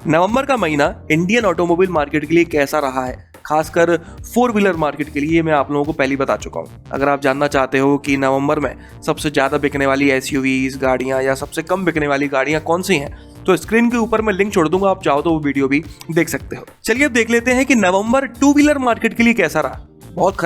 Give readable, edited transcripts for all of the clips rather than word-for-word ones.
नवंबर का महीना Indian automobile market के लिए कैसा रहा है, खासकर फोर व्हीलर मार्केट के लिए, मैं आप लोगों को पहले ही बता चुका हूँ। अगर आप जानना चाहते हो कि नवंबर में सबसे ज़्यादा बिकने वाली एसयूवीज गाड़ियाँ या सबसे कम बिकने वाली गाड़ियाँ कौन सी हैं, तो स्क्रीन के ऊपर मैं लिंक छोड़ दूंगा, आप चाहो तो वो वीडियो भी देख सकते हो। चलिए अब देख लेते हैं कि नवंबर टू व्हीलर मार्केट के लिए कैसा रहा। बहुत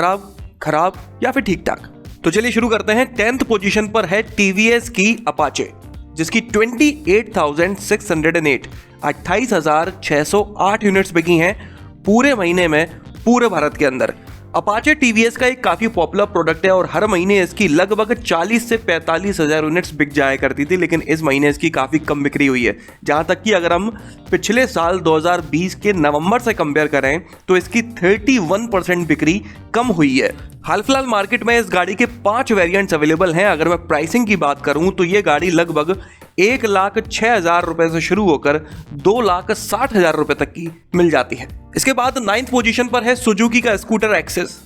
खराब या फिर ठीक ठाक। तो चलिए शुरू करते हैं। 10th पोजीशन पर है टीवीएस की अपाचे, जिसकी 28,608 28,608 यूनिट्स बिकी हैं पूरे महीने में पूरे भारत के अंदर। अपाचे टीवीएस का एक काफी पॉपुलर प्रोडक्ट है और हर महीने इसकी लगभग 40 से 45 हजार यूनिट्स बिक जाया करती थी, लेकिन इस महीने इसकी काफी कम बिक्री हुई है। जहां तक कि अगर हम पिछले साल 2020 के नवंबर से कंपेयर करें तो इसकी 31% बिक्री कम हुई है। हाल फिलहाल मार्केट में इस गाड़ी के 5 वेरिएंट्स अवेलेबल हैं। अगर मैं प्राइसिंग की बात करूं तो ये गाड़ी लगभग 1,06,000 रुपए से शुरू होकर 2,60,000 रुपए तक की मिल जाती है। इसके बाद 9th पोजीशन पर है सुजुकी का स्कूटर एक्सेस।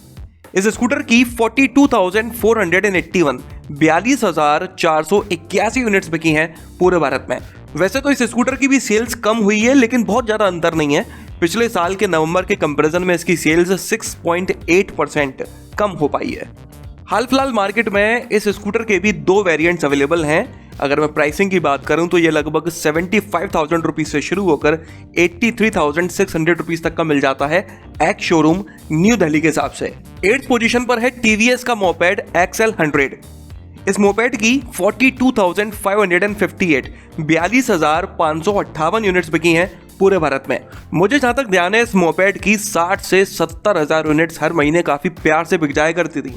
इस स्कूटर की 42,481 42,481 यूनिट्स बिकी हैं पूरे भारत में। वैसे तो इस स्कूटर की भी सेल्स कम हुई है, लेकिन बहुत ज्यादा अंतर नहीं है। पिछले साल के नवंबर के कंपैरिजन में इसकी सेल्स 6.8% कम हो पाई है। हाल फिलहाल मार्केट में इस स्कूटर के भी 2 वेरिएंट्स अवेलेबल हैं। अगर मैं प्राइसिंग की बात करूं तो ये लगभग 75,000 रुपीज से शुरू होकर 83,600 रुपीज तक का मिल जाता है एक्स शोरूम न्यू दिल्ली के हिसाब से। 8th पोजीशन पर है टीवीएस का मोपेड एक्सएल 100। इस मोपेड की 42,558 42,558 यूनिट्स बिकी हैं पूरे भारत में। मुझे जहां तक ध्यान है, इस मोपेड की 60 से 70,000 यूनिट्स हर महीने काफी प्यार से बिक जाया करती थी।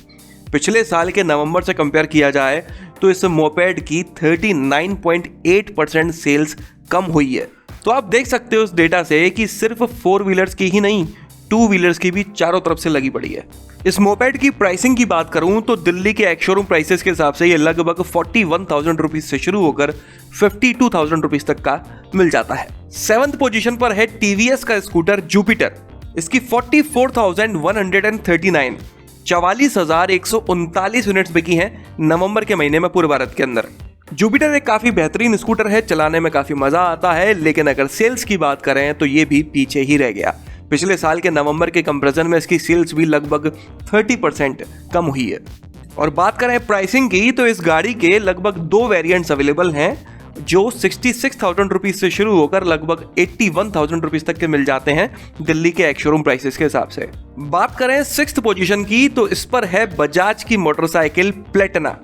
पिछले साल के नवंबर से कंपेयर किया जाए तो इस मोपेड की 39.8% सेल्स कम हुई है। तो आप देख सकते हो इस डेटा से कि सिर्फ 4 व्हीलर्स की ही नहीं, 2 व्हीलर्स की भी चारों तरफ से लगी पड़ी है। इस मोपेड की प्राइसिंग की बात करूं तो दिल्ली के एक्स शोरूम प्राइसेस के हिसाब से ये लगभग 41,000 रुपीज से शुरू होकर 52,000 रुपीज तक का मिल जाता है। 7th पोजीशन पर है टीवीएस का स्कूटर जुपिटर। इसकी 44,139 44,139 यूनिट्स बिकी हैं नवंबर के महीने में पूरे भारत के अंदर। जुपिटर एक काफी बेहतरीन स्कूटर है, चलाने में काफी मजा आता है, लेकिन अगर सेल्स की बात करें तो ये भी पीछे ही रह गया। पिछले साल के नवंबर के कंपैरिजन में इसकी सेल्स भी लगभग 30% कम हुई है। और बात करें प्राइसिंग की तो इस गाड़ी के लगभग 2 वेरिएंट्स अवेलेबल हैं जो 66,000 रुपीज से शुरू होकर लगभग 81,000 रुपीज तक के मिल जाते हैं दिल्ली के एक्स शोरूम प्राइसेस के हिसाब से। बात करें 6th पोजीशन की तो इस पर है बजाज की मोटरसाइकिल प्लेटिना।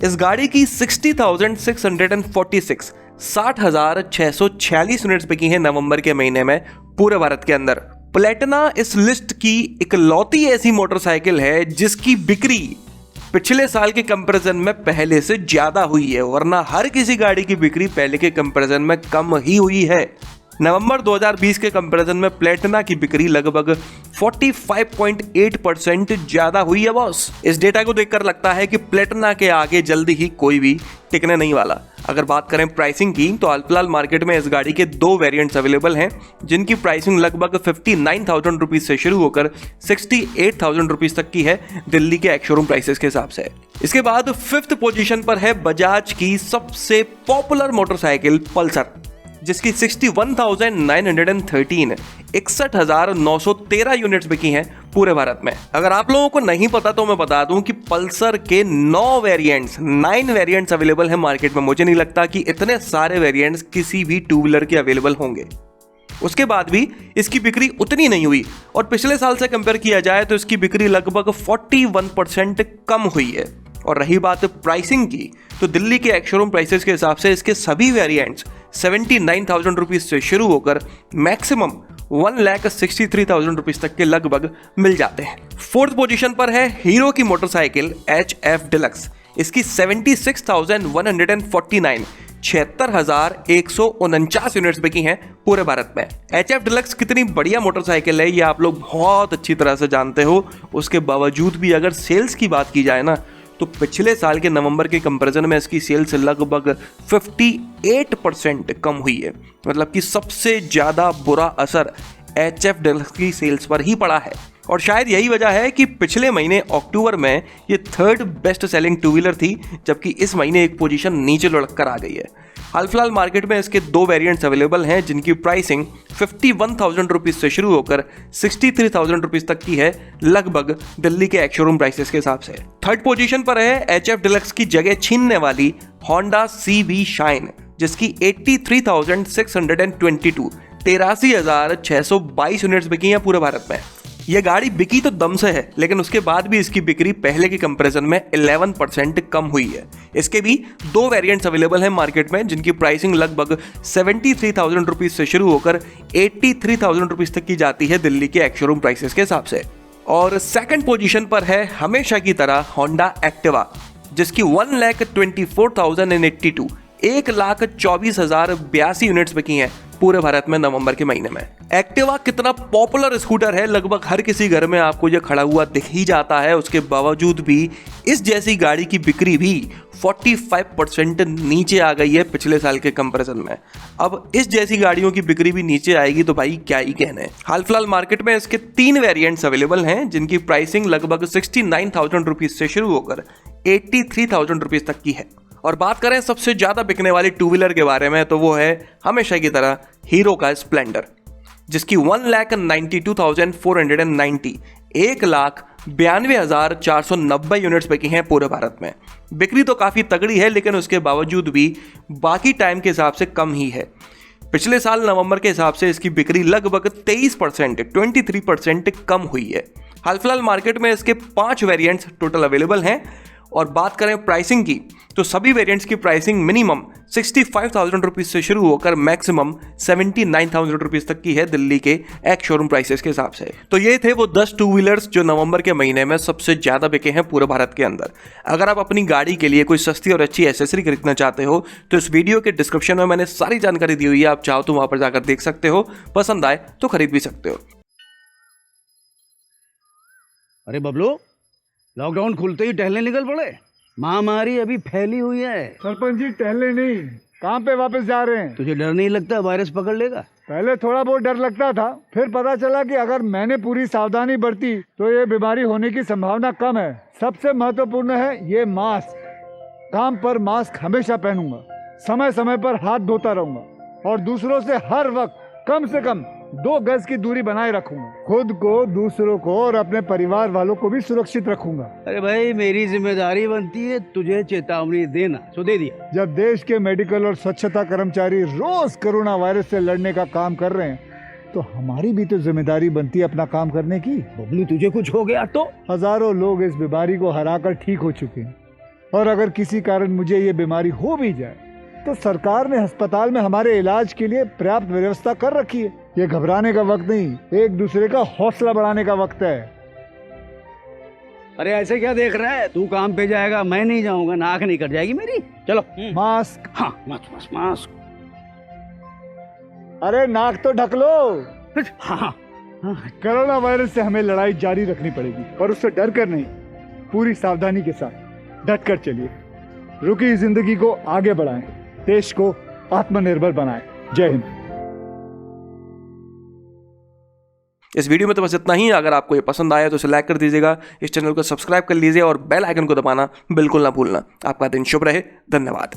इस गाड़ी की 60,646 60,646 यूनिट्स बिकी हैं नवंबर के महीने में पूरे भारत के अंदर। प्लेटिना इस लिस्ट की इकलौती ऐसी मोटरसाइकिल है जिसकी बिक्री पिछले साल के कंपैरिजन में पहले से ज्यादा हुई है, वरना हर किसी गाड़ी की बिक्री पहले के कंपैरिजन में कम ही हुई है। नवंबर 2020 के कंपैरिजन में प्लेटिना की बिक्री लगभग 45.8% ज्यादा हुई है बॉस। इस डेटा को देखकर लगता है कि प्लेटिना के आगे जल्दी ही कोई भी टिकने नहीं वाला। अगर बात करें प्राइसिंग की तो हाल फिलहाल मार्केट में इस गाड़ी के 2 वेरिएंट्स अवेलेबल हैं जिनकी प्राइसिंग लगभग 59,000 रुपीज से शुरू होकर 68,000 रुपीज तक की है दिल्ली के एक्स शोरूम प्राइसेस के हिसाब से। इसके बाद 5th पोजीशन पर है बजाज की सबसे पॉपुलर मोटरसाइकिल पल्सर, जिसकी 61,913 61,913 यूनिट्स बिकी हैं पूरे भारत में। अगर आप लोगों को नहीं पता तो मैं बता दूं कि पल्सर के 9 वेरिएंट्स अवेलेबल हैं मार्केट में। मुझे नहीं लगता कि इतने सारे वेरिएंट्स किसी भी 2 व्हीलर के अवेलेबल होंगे। उसके बाद भी इसकी बिक्री उतनी नहीं हुई और पिछले साल से कंपेयर किया जाए तो इसकी बिक्री लगभग 41% कम हुई है। और रही बात प्राइसिंग की तो दिल्ली के एक्स शोरूम प्राइसेस के हिसाब से इसके सभी वेरिएंट्स 79,000 रुपीज से शुरू होकर मैक्सिमम 1,63,000 रुपीज तक के लगभग मिल जाते हैं। 4th पोजीशन पर है हीरो की मोटरसाइकिल HF डिलक्स। इसकी 76,149 76,149 यूनिट्स बिकी हैं पूरे भारत में। HF डिलक्स कितनी बढ़िया मोटरसाइकिल है ये आप लोग बहुत अच्छी तरह से जानते हो। उसके बावजूद भी अगर सेल्स की बात की जाए ना तो पिछले साल के नवंबर के कंपैरिजन में इसकी सेल्स लगभग 58% कम हुई है। मतलब कि सबसे ज्यादा बुरा असर HF डिलक्स की सेल्स पर ही पड़ा है। और शायद यही वजह है कि पिछले महीने अक्टूबर में ये third best selling two wheeler थी, जबकि इस महीने एक पोजीशन नीचे लुढ़क कर आ गई है। हाल फिलहाल मार्केट में इसके दो वेरिएंट्स अवेलेबल हैं, जिनकी प्राइसिंग 51,000 रुपीज से शुरू होकर 63,000 रुपीज तक की है, लगभग दिल्ली के एक्स-शोरूम प्राइसेस के हिसाब से। थर्ड पोजीशन पर है HF डिलक्स की जगह छीनने वाली होंडा CB शाइन, जिसकी 83,622 83,622 यूनिट्स बिकी हैं पूरे भारत में। यह गाड़ी बिकी तो दम से है, लेकिन उसके बाद भी इसकी बिक्री पहले के कंपैरिजन में 11% कम हुई है। इसके भी दो वेरिएंट्स अवेलेबल हैं मार्केट में, जिनकी प्राइसिंग लगभग 73,000 रुपीज से शुरू होकर 83,000 रुपीज तक की जाती है दिल्ली के एक्स-शोरूम प्राइसेस के हिसाब से। और सेकंड पोजीशन पर है हमेशा की तरह होंडा एक्टिवा, जिसकी 1,24,082 1,24,082 यूनिट्स बिकी हैं पूरे भारत में नवंबर के महीने में। एक्टिवा कितना पॉपुलर स्कूटर है, लगभग हर किसी घर में आपको ये खड़ा हुआ दिख ही जाता है। उसके बावजूद भी इस जैसी गाड़ी की बिक्री भी 45% नीचे आ गई है पिछले साल के कंपैरिजन में। अब इस जैसी गाड़ियों की बिक्री भी नीचे आएगी तो भाई क्या ही कहने। हाल फिलहाल मार्केट में इसके 3 वेरिएंट्स अवेलेबल हैं, जिनकी प्राइसिंग लगभग 69,000 रुपीज से शुरू होकर 83,000 रुपीज तक की है। और बात करें सबसे ज्यादा बिकने वाली टू व्हीलर के बारे में, तो वो है हमेशा की तरह हीरो का स्प्लेंडर, जिसकी 1,92,490 1,92,490 यूनिट्स बिकी हैं पूरे भारत में। बिक्री तो काफी तगड़ी है, लेकिन उसके बावजूद भी बाकी टाइम के हिसाब से कम ही है। पिछले साल नवंबर के हिसाब से इसकी बिक्री लगभग 23% कम हुई है। हाल फिलहाल मार्केट में इसके 5 वेरिएंट्स टोटल अवेलेबल हैं। और बात करें प्राइसिंग की, तो सभी वेरिएंट्स की प्राइसिंग मिनिमम 65,000 रुपीज से शुरू होकर मैक्सिमम 79,000 रुपीज तक की है दिल्ली के एक्स शोरूम प्राइसेस के हिसाब से। तो ये थे वो 10 टू व्हीलर्स जो नवंबर के महीने में सबसे ज्यादा बिके हैं पूरे भारत के अंदर। अगर आप अपनी गाड़ी के लिए कोई सस्ती और अच्छी एसेसरी खरीदना चाहते हो तो इस वीडियो के डिस्क्रिप्शन में मैंने सारी जानकारी दी हुई है, आप चाहो तो वहां पर जाकर देख सकते हो, पसंद आए तो खरीद भी सकते हो। अरे बबलू, लॉकडाउन खुलते ही टहलने निकल पड़े। महामारी अभी फैली हुई है। सरपंच जी टहलने नहीं, काम पे वापस जा रहे हैं। तुझे डर नहीं लगता वायरस पकड़ लेगा? पहले थोड़ा बहुत डर लगता था, फिर पता चला कि अगर मैंने पूरी सावधानी बरती तो ये बीमारी होने की संभावना कम है। सबसे महत्वपूर्ण है ये मास्क। काम पर मास्क हमेशा पहनूंगा, समय समय पर हाथ धोता रहूंगा और दूसरों से हर वक्त कम से कम 2 गज की दूरी बनाए रखूंगा। खुद को, दूसरों को और अपने परिवार वालों को भी सुरक्षित रखूंगा। अरे भाई, मेरी जिम्मेदारी बनती है तुझे चेतावनी देना, तो दे दिया। जब देश के मेडिकल और स्वच्छता कर्मचारी रोज कोरोना वायरस से लड़ने का काम कर रहे हैं, तो हमारी भी तो जिम्मेदारी बनती है अपना काम करने की। बबलू, तुझे कुछ हो गया तो? हजारों लोग इस बीमारी को हराकर ठीक हो चुके हैं, और अगर किसी कारण मुझे ये बीमारी हो भी जाए तो सरकार ने अस्पताल में हमारे इलाज के लिए पर्याप्त व्यवस्था कर रखी है। ये घबराने का वक्त नहीं, एक दूसरे का हौसला बढ़ाने का वक्त है। अरे ऐसे क्या देख रहा है? तू काम पे जाएगा, मैं नहीं जाऊंगा, नाक नहीं कट जाएगी मेरी। चलो। मास्क। हाँ, मास्क। अरे नाक तो ढक लो। हाँ। कोरोना वायरस से हमें लड़ाई जारी रखनी पड़ेगी, और उससे डर कर नहीं, पूरी सावधानी के साथ डट कर चलिए। रुकी जिंदगी को आगे बढ़ाएं, देश को आत्मनिर्भर बनाएं। जय हिंद। इस वीडियो में तो बस इतना ही। अगर आपको ये पसंद आया तो इसे लाइक कर दीजिएगा, इस चैनल को सब्सक्राइब कर लीजिए और बेल आइकन को दबाना बिल्कुल ना भूलना। आपका दिन शुभ रहे। धन्यवाद।